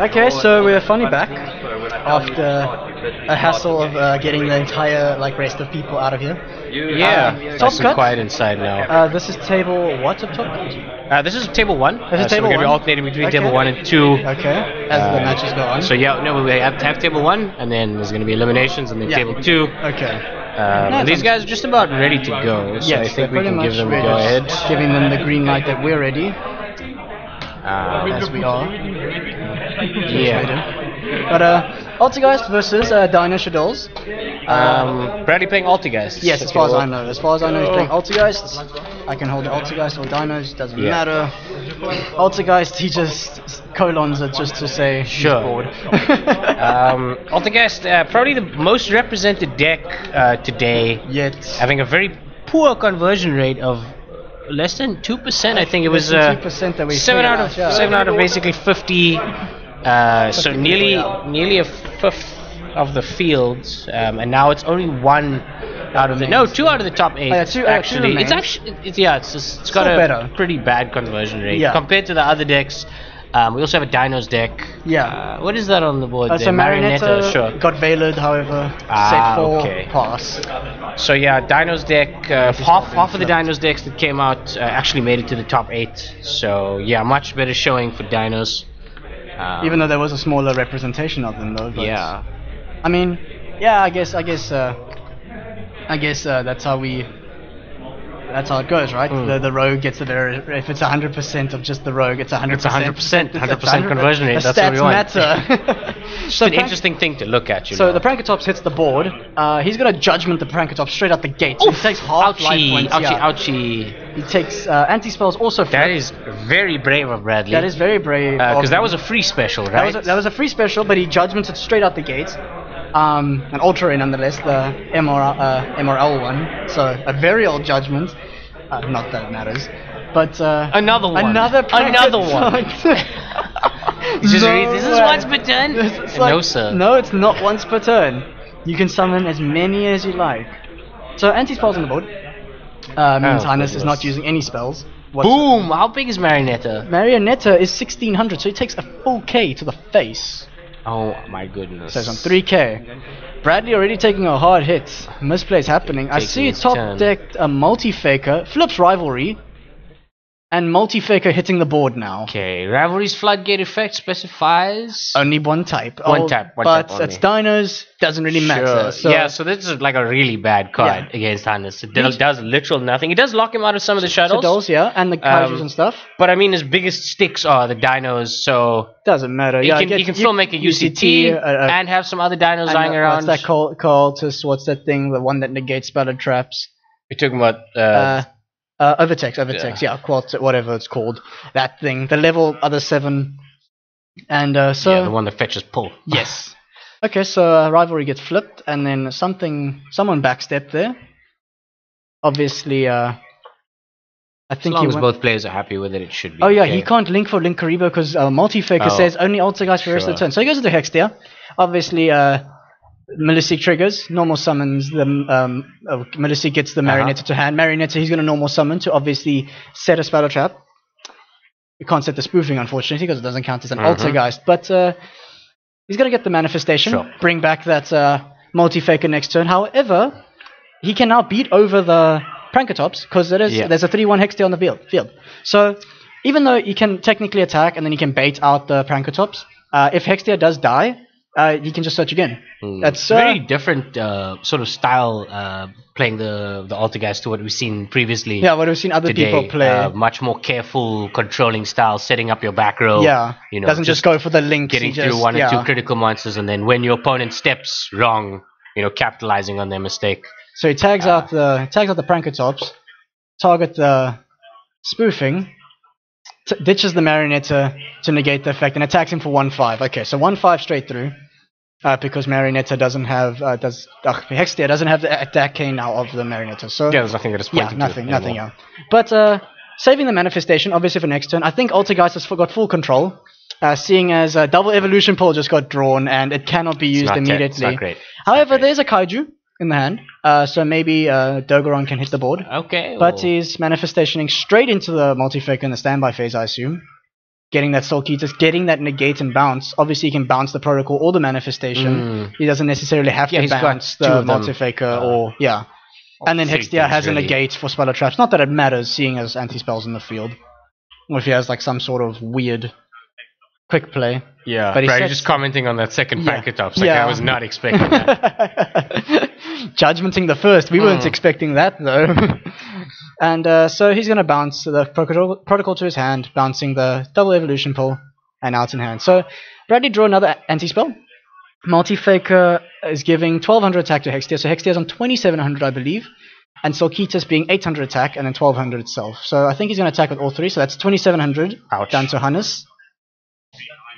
Okay, so we're finally back after a hassle of getting the entire rest of people out of here. Yeah, it's top nice cut. and quiet inside now. This is table what up top? This is table 1. This is so table we're going to be 1. alternating between Okay. table 1 and 2. Okay, as the matches go on. So yeah, no, we have to have table 1, and then there's going to be eliminations, and then Yeah. table 2. Okay. And these guys are just about ready to go, so I think we can give them a go ahead. Giving them the green light that we're ready, as we are. Yeah. But Altergeist versus Dino Shadolls. Bradley playing Altergeist. Yes, as far as I know. As far as I know, he's playing Altergeist. I can hold the Altergeist or Dinos, doesn't matter. Altergeist, he just colons it just to say Sure. he's bored. Altergeist, probably the most represented deck today. Yet. Having a very poor conversion rate of less than 2%. I think it was 2% that we 7 out of figured out, yeah. 7 out of basically 50. So nearly a fifth of the field, and now it's only 1 out of the 2 out of the top 8. Oh, yeah, two actually, remains. it's actually it's got Still a better. pretty bad conversion rate Yeah. compared to the other decks. We also have a Dinos deck. Yeah. What is that on the board? So Marionetta sure. got Veilered, however, set for okay. pass. So yeah, Dinos deck. Half of the Dinos decks that came out actually made it to the top 8. So yeah, much better showing for Dinos. Even though there was a smaller representation of them, though. But Yeah. I mean, yeah, I guess that's how it goes, right? The rogue gets the very. If it's 100% of just the rogue, it's 100%. It's 100% conversion rate. The That's what we stats want. matter. It's an interesting thing to look at. So the Prankatops hits the board. He's gonna judgment the Prankatops straight out the gate. So he takes half life points. Ouchie. He takes anti-spells also. That is very brave of Bradley. That is very brave. Because that was a free special, right? That was a free special, but he judgments it straight out the gate. An ultra nonetheless, the MRL one. So a very old judgment. Not that it matters, but another one. Another one. This is once per turn. No, sir. No, it's not once per turn. You can summon as many as you like. So anti-spells on the board. Means Highness is not using any spells. Boom! How big is Marionetta? Marionetta is 1600, so he takes a full K to the face. Oh my goodness. So it's on 3K. Bradley already taking a hard hit. Misplay's happening. I see top decked a multi-faker, flips Rivalry, and multi-faker hitting the board now. Okay, Rivalry's floodgate effect specifies only one type. One type but only. it's Dinos, doesn't really matter. So yeah, so this is like a really bad card against Hannes. It does literal nothing. It does lock him out of some of the Shadolls. Yeah, and the Kaijus and stuff. But I mean, his biggest sticks are the Dinos, so doesn't matter. You can still make a UCT and have some other Dinos lying around. What's that Cultus? What's that thing? The one that negates spell traps. You're talking about Overtext, yeah, Qualt, whatever it's called. That thing, the level other 7, and so the one that fetches pull. Yes. Okay, so Rivalry gets flipped, and then someone backstepped there. Obviously, I think as long as both players are happy with it, it should be. Oh yeah, he can't link for Linkaribo because Multi-Faker says only Altergeist for the rest of the turn. So he goes into Hextia. Obviously, Melissi triggers, normal summons the Melissi gets the Marionetta to hand. Marionetta he's going to normal summon to obviously set a spell trap. You can't set the spoofing unfortunately because it doesn't count as an Altergeist, but he's going to get the manifestation, bring back that multi-faker next turn. However, he can now beat over the Prankatops because there's a 3-1 Hextia on the field. So even though he can technically attack and then he can bait out the Prankatops, if Hextia does die, you can just search again. That's very different sort of style playing the Altergeist to what we've seen previously. Yeah, what we've seen other people play. Much more careful controlling style, setting up your back row. Yeah, doesn't just go for the links. Getting through 1 or 2 critical monsters, and then when your opponent steps wrong, capitalizing on their mistake. So he tags out the Prankatops, target the spoofing. Ditches the Marionetta to negate the effect and attacks him for 1-5. Okay, so 1-5 straight through because Marionetta doesn't have Hextia doesn't have the attack cane now of the Marionetta. So there's nothing that is pointing nothing. Yeah, but saving the manifestation obviously for next turn. I think Altergeist has got full control, seeing as a double evolution pole just got drawn and it cannot be used immediately. It's not great. However, there's a Kaiju in the hand, so maybe Dogoron can hit the board. Okay. But he's manifestationing straight into the multi-faker in the standby phase, I assume. getting that Soul Keetus, getting that negate and bounce. Obviously, he can bounce the protocol or the manifestation. He doesn't necessarily have to bounce the Multi-Faker or and then Hextia has a negate for Spell of Traps. Not that it matters, seeing as anti-spells in the field. Or if he has like some sort of weird quick play. Yeah, but he's just commenting on that second packet tops. Like, I was not expecting that. Judgmenting the first. We weren't expecting that, though. And so he's going to bounce the protocol to his hand, bouncing the double evolution pull, and out in hand. So Bradley drew another anti-spell. Multi-Faker is giving 1200 attack to Hextia. So Hextia's on 2700, I believe. And Solkitas being 800 attack, and then 1200 itself. So I think he's going to attack with all three. So that's 2700 down to Hannes.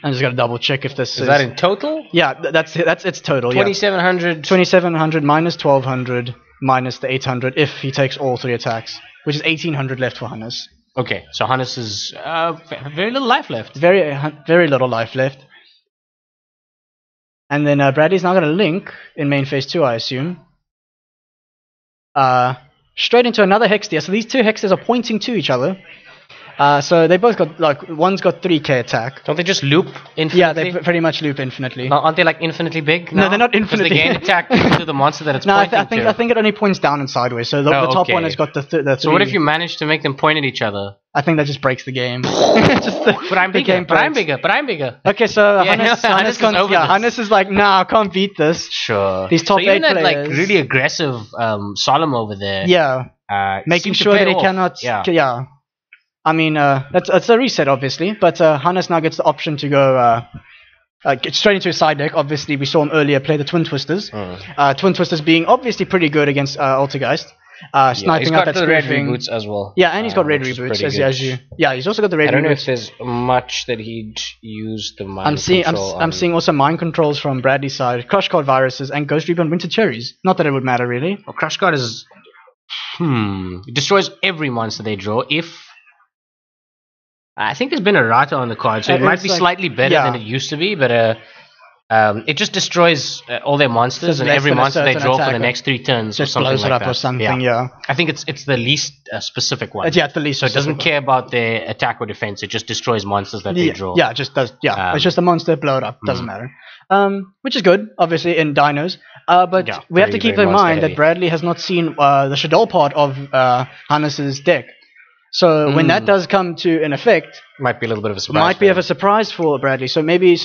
I'm just going to double check if this is that in total? Yeah, that's its total. 2700. 2700 minus 1200 minus the 800 if he takes all three attacks, which is 1800 left for Hannes. Okay, so Hannes is very little life left. Very little life left. And then Bradley's now going to link in main phase 2, I assume. Straight into another Hextia. So these two Hextias are pointing to each other. So they both got, like, one's got 3k attack. Don't they just loop infinitely? Yeah, they pretty much loop infinitely. No, aren't they like infinitely big? No, they're not infinitely big. They gain attack to the monster that it's pointing to. I think it only points down and sideways. So the top one has got the three. So what if you manage to make them point at each other? I think that just breaks the game. But I'm bigger. Okay, so Hannes is like, nah, I can't beat this. Sure. These top 8 even that players, like really aggressive Solemn over there. Yeah. Making sure that he cannot. Yeah. I mean, that's a reset, obviously, but Hannes now gets the option to go get straight into his side deck. Obviously, we saw him earlier play the Twin Twisters. Twin Twisters being obviously pretty good against Altergeist. Sniping out that the red reboots as well. Yeah, and he's got red reboots as you. Yeah, he's also got the red reboots. I don't know if there's much that he'd use the mind control I'm seeing also mind controls from Bradley's side, Crush Card Viruses, and Ghost Reaper and Winter Cherries. Not that it would matter, really. Well, Crush Card is... It destroys every monster they draw if... I think there's been a Rata on the card, so it might be slightly better than it used to be, but it just destroys all their monsters and every monster they draw for the next 3 turns, just or something blows it like up that. or something. Yeah. I think it's the least specific one. Yeah, it's the least. So it doesn't care about their attack or defense. It just destroys monsters that they draw. Yeah, it just does. Yeah, it's just a monster, blow it up. Doesn't matter. Which is good, obviously in Dinos. But we have to keep in mind that Bradley has not seen the Shadoll part of Hannes's deck. So when that does come to an effect, might be a little bit of a surprise. Might be of a surprise for Bradley. So maybe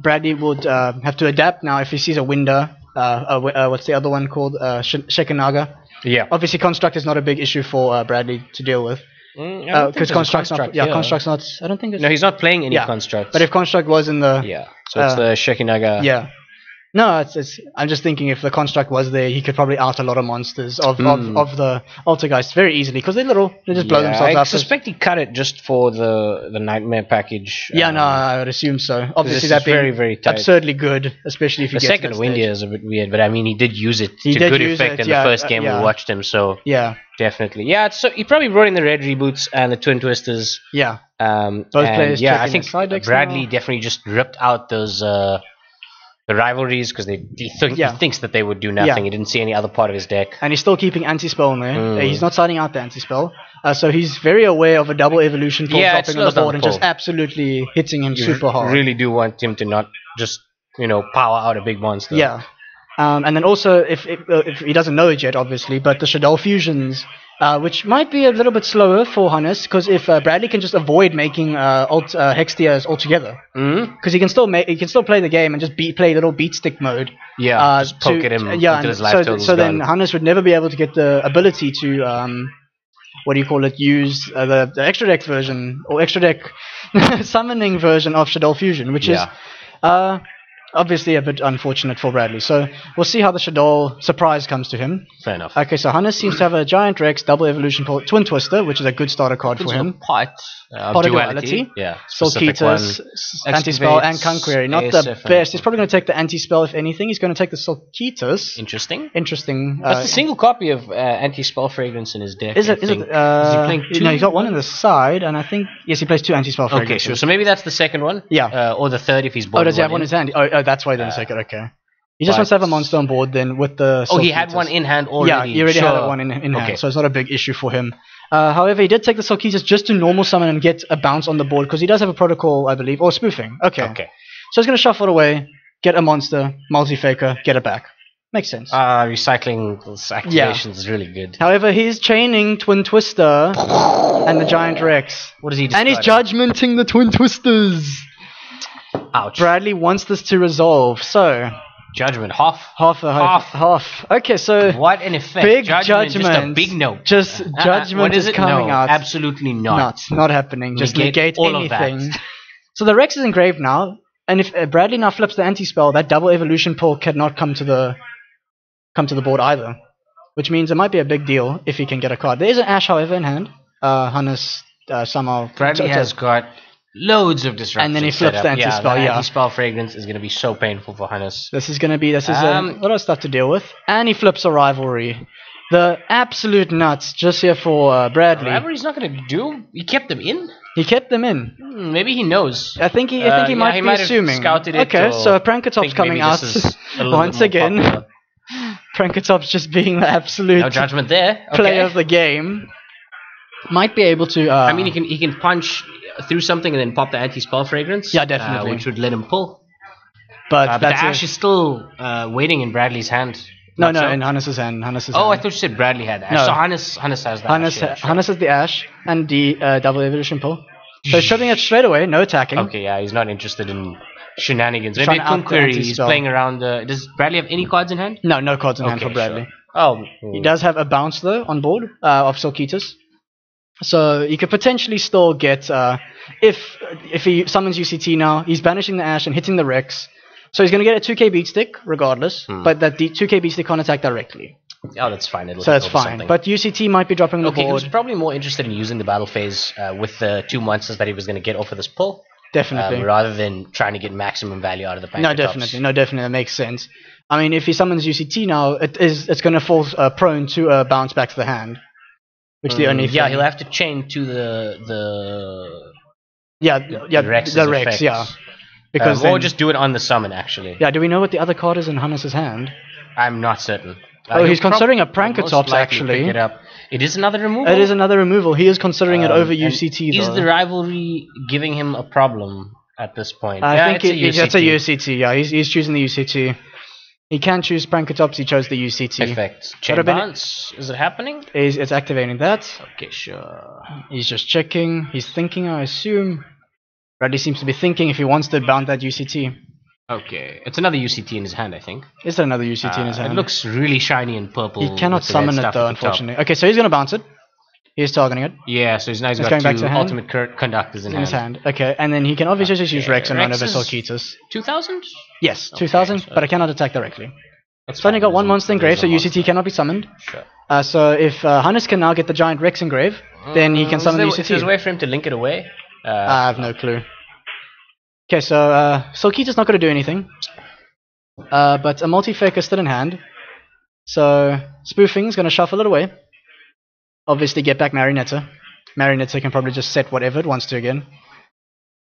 Bradley would have to adapt now if he sees a Winder. What's the other one called? Shekinaga. Yeah. Obviously, Construct is not a big issue for Bradley to deal with. Because Construct's not. Yeah, Construct's not. I don't think. No, he's not playing any Constructs. But if Construct was in the. Yeah. So it's the Shekinaga. Yeah. No, it's. I'm just thinking if the Construct was there, he could probably out a lot of monsters of the Altergeist very easily because they're little. They just blow themselves up. I suspect he cut it just for the Nightmare package. Yeah, no, I would assume so. Obviously, that being very, very tight. Absurdly good, especially if you get the second Windia is a bit weird, but I mean, he did use it to good effect in the first game we watched him. So yeah, definitely, yeah. So he probably brought in the red reboots and the Twin Twisters. Yeah, both players. Yeah, I think Bradley definitely just ripped out those. The rivalries because he thinks that they would do nothing. He didn't see any other part of his deck, and he's still keeping anti-spell in there. He's not signing out the anti-spell, so he's very aware of a double evolution pull dropping on the board and just absolutely hitting him super hard. Really do want him to not just power out a big monster. Yeah, and then also if he doesn't know it yet, obviously, but the Shadoll fusions. Which might be a little bit slower for Hannes, because if Bradley can just avoid making Hextias altogether, because he can still play the game and just play little beat stick mode. Yeah, just poke at him until his life total's so then Hannes would never be able to get the ability to use the extra deck version or extra deck summoning version of Shadoll Fusion, which is obviously a bit unfortunate for Bradley. So we'll see how the Shadoll surprise comes to him. Fair enough. Okay, so Hannes seems to have a Giant Rex, Double Evolution, Twin Twister, which is a good starter card for him. Pot of duality. Yeah. Solkitas, Anti-Spell, and Conqueror. Not the best. He's probably going to take the Anti-Spell, if anything. He's going to take the Solkitas. Interesting. That's a single copy of Anti-Spell Fragrance in his deck. Is it? Is he playing 2? No, he's got one on the side, and I think, yes, he plays 2 Anti-Spell Fragrances. Okay, sure. So maybe that's the second one? Yeah. Or the third if he's bought one. Oh, does he have one in his hand? Oh, that's why he didn't take it. Okay. He just wants to have a monster on board then with the... he had one in hand already. Yeah, he already had one in hand, so it's not a big issue for him. However, he did take the Solkitas just to normal summon and get a bounce on the board, because he does have a protocol, I believe, or spoofing. Okay. So he's going to shuffle it away, get a monster, multi-faker, get it back. Makes sense. Recycling activations is really good. However, he's chaining Twin Twister and the Giant Rex. What does he do? And he's judgmenting the Twin Twisters. Ouch. Bradley wants this to resolve, so... Judgment, half. Half. Okay, so... What an effect. Big judgment. Just a big no. Just judgment is coming out. Absolutely not. Not happening. Just negate all anything. Of that. So the Rex is engraved now, and if Bradley now flips the anti-spell, that double evolution pull cannot come to the board either. Which means it might be a big deal if he can get a card. There is an Ash, however, in hand. Hannes somehow... Bradley has got loads of disruption. And then he flips the anti-spell, the anti-spell fragrance is going to be so painful for Hannes. This is a lot of stuff to deal with. And he flips a rivalry. The absolute nuts just here for Bradley. Rivalry's not going to do. He kept them in? He kept them in. Maybe he knows. I think he might be assuming. Scouted it. Okay, so Prankatop's coming out once again. Prankatop's just being the absolute no judgment there. Player of the game. Might be able to. I mean, he can punch through something and then pop the anti-spell fragrance. Yeah, definitely. Which would let him pull. But the Ash is still waiting in Bradley's hand. No, in Hannes' hand. I thought you said Bradley had Ash. No. So Hannes has the Ash. Hannes has the Ash and the double evolution pull. So he's shoving it straight away, no attacking. Okay, yeah, he's not interested in shenanigans. Maybe a Kunquery, he's playing around. Does Bradley have any cards in hand? No cards in hand for Bradley. Sure. Oh. He does have a bounce though on board of Solkitas. So he could potentially still get, if he summons UCT now, he's banishing the Ash and hitting the Rex. So he's going to get a 2k beat stick regardless, but that the 2k beat stick can't attack directly. Oh, that's fine. So that's fine. Something. But UCT might be dropping the board. He was probably more interested in using the battle phase with the 2 monsters that he was going to get off of this pull. Definitely. Rather than trying to get maximum value out of the Prankatops. No, definitely. That makes sense. I mean, if he summons UCT now, it's going to fall prone to a bounce back to the hand. Which the only thing. Yeah, he'll have to chain to the Rex, yeah. Because or just do it on the summon, actually. Yeah, do we know what the other card is in Hannes' hand? I'm not certain. He's considering a Prankatops, actually. It is another removal? It is another removal. He is considering it over UCT, though. Is the rivalry giving him a problem at this point? I think it's a UCT, yeah. He's choosing the UCT. He can choose Prankatops, he chose the UCT. Perfect. Chain bounce, is it happening? It's activating that. Okay, sure. He's just checking. He's thinking, I assume. Bradley seems to be thinking if he wants to bound that UCT. Okay, it's another UCT in his hand, I think. Is there another UCT in his hand? It looks really shiny and purple. He cannot summon it though, unfortunately. Okay, so he's going to bounce it. He's targeting it. Yeah, so he's got going back to ultimate conductors in his hand. Okay, and then he can obviously just use Rex and run over Solkitas. 2000? Yes, 2000, but I cannot attack directly. So I only got one monster engraved, so UCT cannot be summoned. Sure. So if Hannes can now get the giant Rex engrave, then he can summon the UCT. Is there a way for him to link it away? I have no clue. Okay, so Solkita's not going to do anything. But a multi-faker is still in hand. So Spoofing is going to shuffle it away. Obviously get back Marionetta. Marionetta can probably just set whatever it wants to again.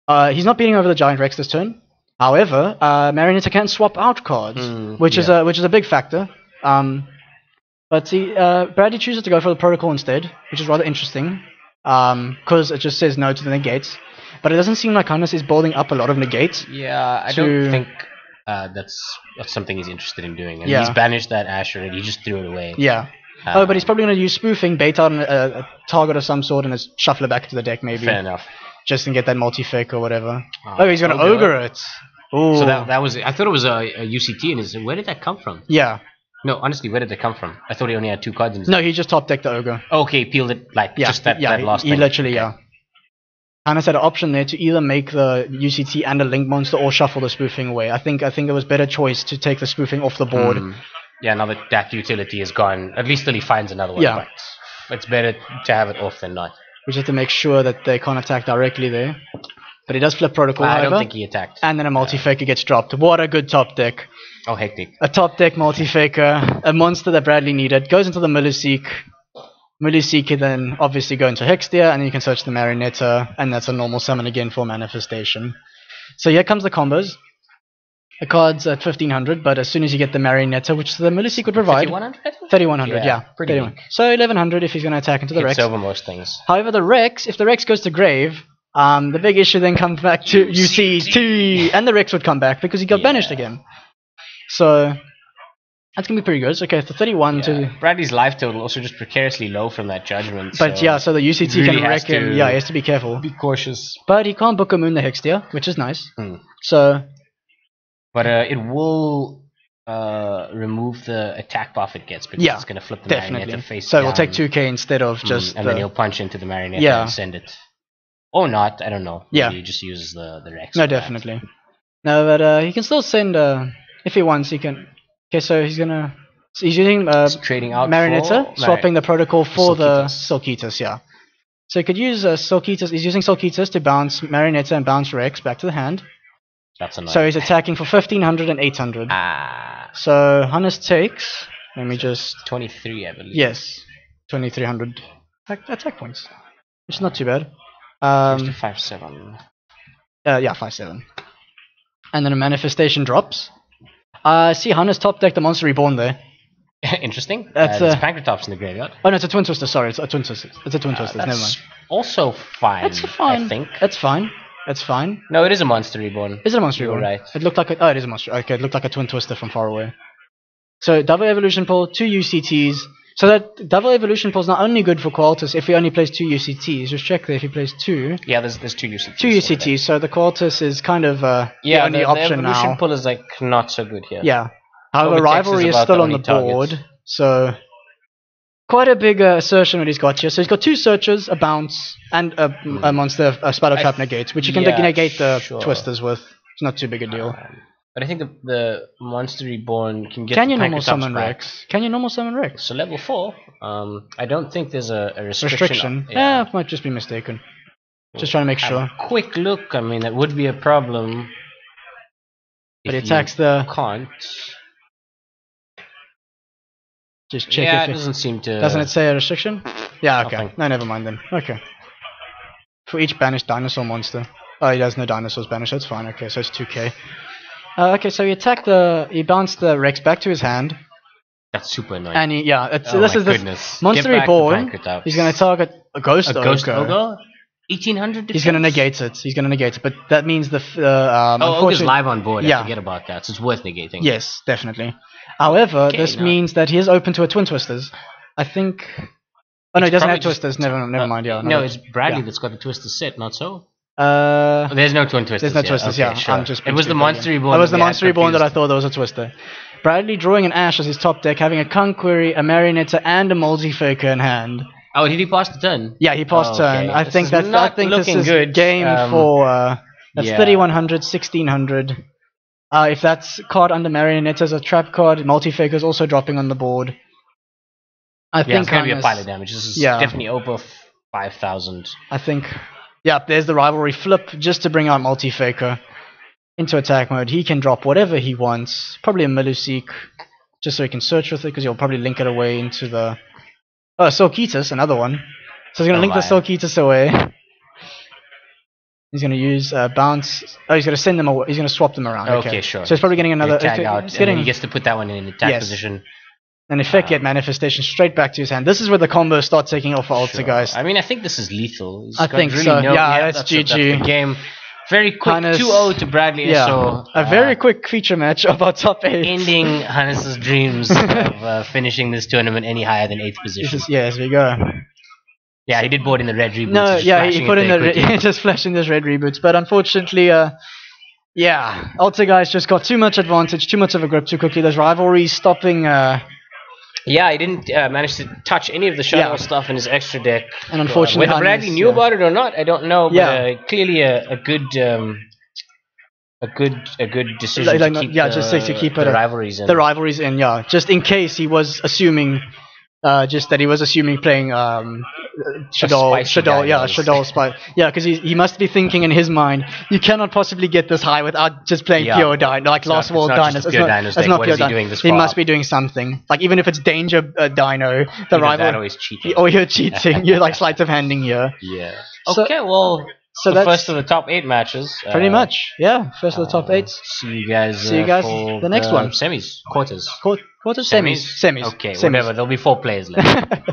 He's not beating over the giant Rex this turn. However, Marionetta can swap out cards, which is a big factor. But see, Bradley chooses to go for the protocol instead, which is rather interesting, because it just says no to the negates. But it doesn't seem like Hannes is building up a lot of negates. Yeah, I don't think that's something he's interested in doing. And he's banished that Ash already. He just threw it away. Yeah. But he's probably going to use Spoofing, bait out a target of some sort, and just shuffle it back to the deck maybe. Fair enough. Just to get that multi-fake or whatever. He's going to ogre it. Ooh. So that was... I thought it was a UCT in his... Where did that come from? Yeah. No, honestly, where did that come from? I thought he only had 2 cards in his No, he just top-decked the ogre. Okay, peeled it like just that last thing. He literally, Hannes had an option there to either make the UCT and a link monster or shuffle the Spoofing away. I think it was better choice to take the Spoofing off the board. Yeah, now that utility is gone, at least till he finds another one. Yeah. But it's better to have it off than not. We just have to make sure that they can't attack directly there. But he does flip protocol, I don't think he attacked. And then a multi-faker gets dropped. What a good top deck. Oh, hectic. A top deck multi-faker, a monster that Bradley needed, goes into the Milliseek. Milliseek can then obviously go into Hextia, and then you can search the Marionetta, and that's a normal summon again for manifestation. So here comes the combos. The card's at 1500, but as soon as you get the Marionetta, which the Millisec would provide, 3100, yeah, pretty 31. So 1100 if he's going to attack into the Rex. Over most things. However, the Rex, if the Rex goes to grave, the big issue then comes back to UCT, and the Rex would come back because he got banished again. So that's going to be pretty good. So, okay, the 31 to... Bradley's life total also just precariously low from that judgment. But so so the UCT really can wreck him. Yeah, he has to be careful. Be cautious. But he can't book a Moon the Hextia, which is nice. So... But it will remove the attack buff it gets because it's going to flip the Marionetta face so down. It will take 2k instead of just... and then he'll punch into the Marionetta and send it. Or not, I don't know. Maybe he just uses the Rex. No, definitely. No, but he can still send... if he wants, he can... Okay, so he's gonna... So he's using trading out Marionetta, swapping the protocol for the Sulcitas, yeah. So he could use Sulcitas... He's using Sulcitas to bounce Marionetta and bounce Rex back to the hand. That's annoying. So he's attacking for 1500 and 800. So Hannes takes... Let me just... 23, I believe. Yes. 2300 attack points. Which is not too bad. 5-7. Yeah, 5-7. And then a manifestation drops. See Hannes top deck the Monster Reborn there. Interesting. That's there's Pancratops in the graveyard. Oh no, it's a Twin Twister, sorry, it's a Twin Twister. It's a Twin Twister, never mind. Also fine. That's fine. I think. That's fine. That's fine. No, it is a Monster Reborn. Is it a Monster Reborn? Right. It looked like a... Oh, it is a Monster. Okay, it looked like a Twin Twister from far away. So, double Evolution Pull, 2 UCTs. So that double Evolution Pull is not only good for Qualtus if he only plays 2 UCTs. Just check there if he plays 2. Yeah, there's 2 UCTs. 2 UCTs, so the Qualtus is kind of the only option now. The Evolution Pull is like not so good here. Yeah. However, Rivalry is still on the board, so... Quite a big assertion what he's got here. So he's got 2 searches, a bounce, and a monster, a Spider Trap negates, which you can negate the Twisters with. It's not too big a deal. But I think the Monster Reborn can get Can you normal summon Rex? Can you normal summon Rex? So level 4, I don't think there's a restriction. Yeah, might just be mistaken. Just trying to make sure. Quick look, I mean, that would be a problem. But he attacks the... Can't. Just check if it doesn't seem to... Doesn't it say a restriction? Yeah, okay. No, never mind then. Okay. For each banished dinosaur monster. Oh, he has no dinosaurs banished, that's fine. Okay, so it's 2k. Okay, so he bounced the Rex back to his hand. That's super annoying. And this is this Monster Reborn. He's going to target a Ghost Ogre. 1800 defense? He's going to negate it. He's going to negate it, but that means the... Ogre's live on board. I forget about that, so it's worth negating. Yes, definitely. However, this means that he is open to a Twin Twisters. I think... Oh no, he doesn't have Twisters. Never mind. Yeah. No, it's Bradley that's got the Twisters set, not so. There's no Twin Twisters. There's no Twisters. Okay, sure. It was the Monster Reborn. It was the Monster Reborn that I thought there was a Twister. Bradley drawing an Ash as his top deck, having a Conquery, a Marionetta, and a Multi-Faker in hand. Oh, did he pass the turn? Yeah, he passed turn. Okay. I think this is good. Game for that's 3100, 1600. If that's card under Marionetta as a trap card, Multi-Faker is also dropping on the board. I think it's going to be a pile of damage. This is definitely over 5,000. I think, there's the Rivalry flip just to bring out Multi-Faker into attack mode. He can drop whatever he wants, probably a Millisec, just so he can search with it, because he'll probably link it away into the... Oh, Sulcitas, another one. So he's going to link the Sulcitas away. He's going to use bounce. Oh, he's going to send them away. He's going to swap them around. Okay, sure. So he's probably getting another... Tag out, and then he gets to put that one in attack position. And effect get manifestation straight back to his hand. This is where the combos start taking off for Altergeist. I mean, I think this is lethal. I think so. Yeah, that's GG. That's the game. Very quick, Hannes, 2-0 to Bradley. Yeah, so, a very quick feature match of our top 8. Ending Hannes' dreams of finishing this tournament any higher than 8th position. Here we go. Yeah, he did board in the red reboots. No, he put in the just flashing those red reboots. But unfortunately, Altergeist just got too much advantage, too much of a grip too quickly. Those rivalries stopping... Yeah, he didn't manage to touch any of the Shadoll stuff in his extra deck. And unfortunately, whether Bradley knew about it or not, I don't know. But clearly, a good decision to keep the rivalries in. The rivalries in, just in case he was assuming, playing Shadoll Spice. Yeah, because he must be thinking in his mind, you cannot possibly get this high without just playing pure Dino, like Lost World Dinos. It's not pure Dino. He must be doing something. Like, even if it's Danger Dino, the rival. Always cheating. Or you're cheating. You're like sleight of handing here. Yeah. Okay, well, So the that's first of the top 8 matches. Pretty much, yeah. First of the top 8. See you guys. For the next one. Semis, quarters. Quarters, semis. Okay, Semis. whatever. There'll be 4 players left.